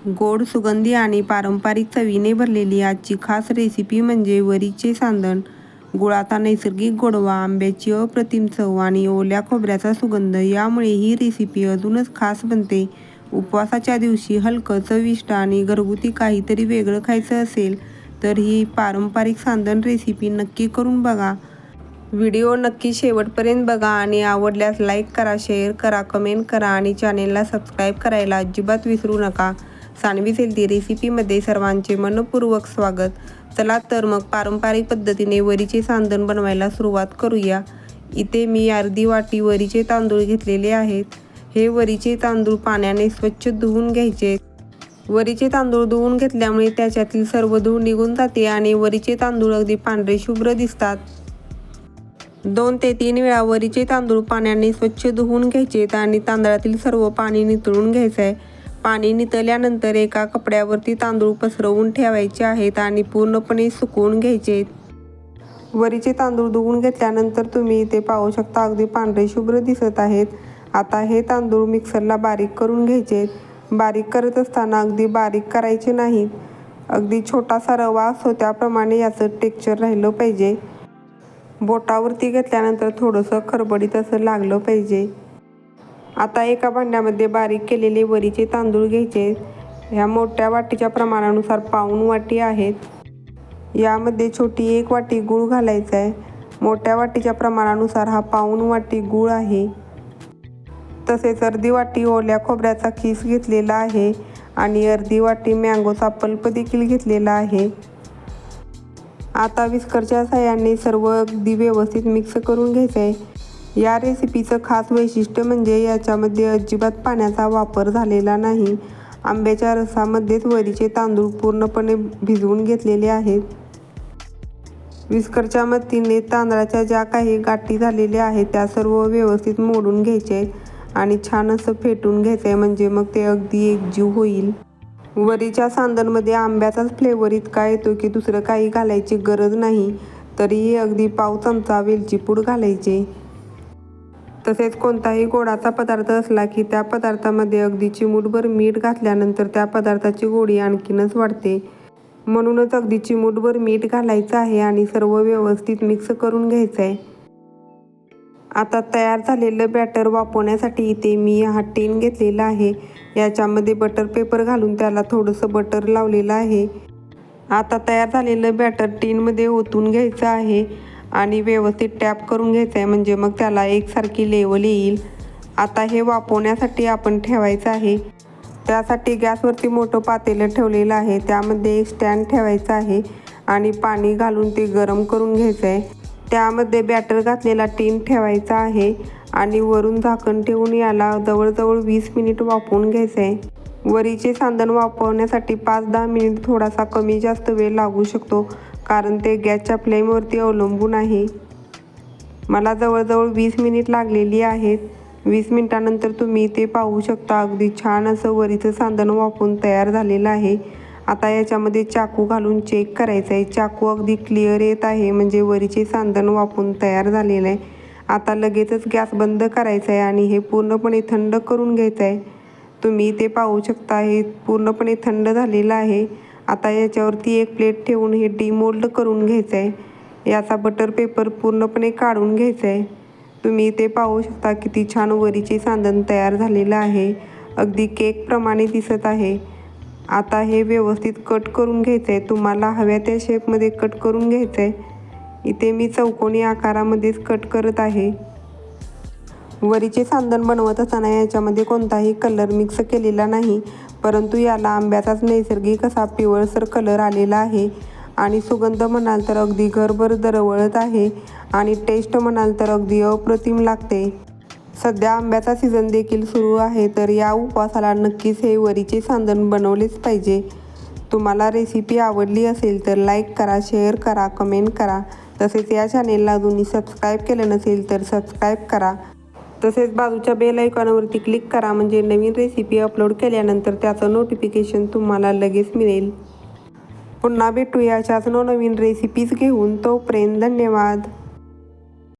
गोड, सुगंधी आणि पारंपरिक चवीने भरलेली आजची खास रेसिपी म्हणजे वरीचे सांदण. गुळाचा नैसर्गिक गोडवा, आंब्याची अप्रतिम चव आणि ओल्या खोबऱ्याचा सुगंध यामुळे ही रेसिपी अजूनच खास बनते. उपवासाच्या दिवशी हलकं, चविष्ट आणि घरगुती काहीतरी वेगळं खायचं असेल तर ही पारंपरिक सांदण रेसिपी नक्की करून बघा. व्हिडिओ नक्की शेवटपर्यंत बघा आणि आवडल्यास लाईक करा, शेअर करा, कमेंट करा आणि चॅनेलला सबस्क्राईब करायला अजिबात विसरू नका. सानवीज हेल्दी रेसिपीमध्ये सर्वांचे मनपूर्वक स्वागत. चला तर मग पारंपरिक पद्धतीने वरीचे सांदण बनवायला सुरुवात करूया. इथे मी अर्धी वाटी वरीचे तांदूळ घेतलेले आहेत. हे वरीचे तांदूळ पाण्याने स्वच्छ धुवून घ्यायचे. वरीचे तांदूळ धुवून घेतल्यामुळे त्याच्यातील सर्व धूळ निघून जाते आणि वरीचे तांदूळ अगदी पांढरे शुभ्र दिसतात. 2 ते 3 वेळा वरीचे तांदूळ पाण्याने स्वच्छ धुवून घ्यायचेत आणि तांदळातील सर्व पाणी निथळून घ्यायचं आहे. पाणी निथळल्यानंतर एका कपड्यावरती तांदूळ पसरवून ठेवायचे आहेत आणि पूर्णपणे सुकवून घ्यायचे. वरीचे तांदूळ धुवून घेतल्यानंतर तुम्ही इथे पाहू शकता अगदी पांढरे शुभ्र दिसत आहेत. आता हे तांदूळ मिक्सरला बारीक करून घ्यायचे. बारीक करत असताना अगदी बारीक करायचे नाहीत. अगदी छोटासा रवा असतो त्याप्रमाणे याचं टेक्स्चर राहिलं पाहिजे. बोटावरती घेतल्यानंतर थोडंसं खरबडीत असं लागलं पाहिजे. आता एका भांड्यामध्ये बारीक केलेले वरीचे तांदूळ घ्यायचे. ह्या मोठ्या वाटीच्या प्रमाणानुसार पाऊण वाटी आहेत. यामध्ये छोटी 1 वाटी गूळ घालायचा आहे. मोठ्या वाटीच्या प्रमाणानुसार हा पाऊण वाटी गूळ आहे. तसेच अर्धी वाटी ओल्या खोबऱ्याचा खीस घेतलेला आहे आणि अर्धी वाटी मँगोचा पल्प देखील घेतलेला आहे. आता विस्करच्या साहाय्याने सर्व अगदी व्यवस्थित मिक्स करून घ्यायचं आहे. या रेसिपीचं खास वैशिष्ट्य म्हणजे याच्यामध्ये अजिबात पाण्याचा वापर झालेला नाही. आंब्याच्या रसामध्येच वरीचे तांदूळ पूर्णपणे भिजवून घेतलेले आहेत. विस्करच्या मदतीने तांदळाच्या ज्या काही गाठी झालेल्या आहेत त्या सर्व व्यवस्थित मोडून घ्यायचे आणि छान असं फेटून घ्यायचं आहे, म्हणजे मग ते अगदी एकजीव होईल. वरीच्या सांदणमध्ये आंब्याचाच फ्लेवर इतका येतो की दुसरं काही घालायची गरज नाही. तरीही अगदी पाव चमचा वेलची पूड घालायचे. तसेच कोणताही गोडाचा पदार्थ असला की त्या पदार्थामध्ये अगदी चिमूटभर मीठ घातल्यानंतर त्या पदार्थाची गोडी आणखीनच वाढते. म्हणूनच अगदी चिमूटभर मीठ घालायचं आहे आणि सर्व व्यवस्थित मिक्स करून घ्यायचं आहे. आता तयार झालेलं बॅटर वाफवण्यासाठी इथे मी हा टीन घेतलेला आहे. याच्यामध्ये बटर पेपर घालून त्याला थोडंसं बटर लावलेलं आहे. आता तयार झालेलं बॅटर टीनमध्ये ओतून घ्यायचं आहे आणि व्यवस्थित टॅप करून घ्यायचं आहे, म्हणजे मग त्याला एकसारखी लेवल येईल. आता हे वाफवण्यासाठी आपण ठेवायचं आहे. त्यासाठी गॅसवरती मोठं पातेलं ठेवलेलं आहे. त्यामध्ये एक स्टँड ठेवायचं आहे आणि पाणी घालून ते गरम करून घ्यायचं आहे. त्यामध्ये बॅटर घातलेला टीन ठेवायचा आहे आणि वरून झाकण ठेवून याला जवळजवळ 20 मिनिट वाफवून घ्यायचं आहे. वरीचे सांदण वाफवण्यासाठी 5-10 मिनिट थोडासा कमी जास्त वेळ लागू शकतो, कारण ते गॅसच्या फ्लेमवरती अवलंबून आहे. मला जवळजवळ 20 मिनिट लागलेली आहेत. 20 मिनिटानंतर तुम्ही ते पाहू शकता अगदी छान असं वरीचं सांदण वाफवून तयार झालेलं आहे. आता याच्यामध्ये चाकू घालून चेक करायचं आहे. चाकू अगदी क्लिअर येत आहे, म्हणजे वरीचे सांदण वाफवून तयार झालेलं आहे. आता लगेचच गॅस बंद करायचा आहे आणि हे पूर्णपणे थंड करून घ्यायचं आहे. तुम्ही ते पाहू शकता हे पूर्णपणे थंड झालेलं आहे. आता याच्यावरती एक प्लेट ठेवून हे डिमोल्ड करून घ्यायचं आहे. याचा बटर पेपर पूर्णपणे काढून घ्यायचा आहे. तुम्ही ते पाहू शकता किती छान वरीचे सांदण तयार झालेलं आहे. अगदी केकप्रमाणे दिसत आहे. आता हे व्यवस्थित कट करून घ्यायचं आहे. तुम्हाला हव्या त्या शेपमध्ये कट करून घ्यायचं आहे. इथे मी चौकोनी आकारामध्येच कट करत आहे. वरीचे सांदण बनवत असताना याच्यामध्ये कोणताही कलर मिक्स केलेला नाही, परंतु याला आंब्याचाच नैसर्गिक असा पिवळसर कलर आलेला आहे आणि सुगंध म्हणाल तर अगदी घरभर दरवळत आहे आणि टेस्ट म्हणाल तर अगदी अप्रतिम लागते. सध्या आंब्याचा सीझन देखील सुरू आहे, तर या उपवासाला नक्कीच हे वरीचे सांदण बनवलेच पाहिजे. तुम्हाला रेसिपी आवडली असेल तर लाईक करा, शेअर करा, कमेंट करा. तसेच या चॅनेलला अजूनही सबस्क्राईब केलं नसेल तर सबस्क्राईब करा. तसेच बाजूच्या बेल आयकॉनवरती क्लिक करा, म्हणजे नवीन रेसिपी अपलोड केल्यानंतर त्याचं नोटिफिकेशन तुम्हाला लगेच मिळेल. पुन्हा भेटूया अशाच नवनवीन रेसिपीज घेऊन. तोपर्यंत धन्यवाद.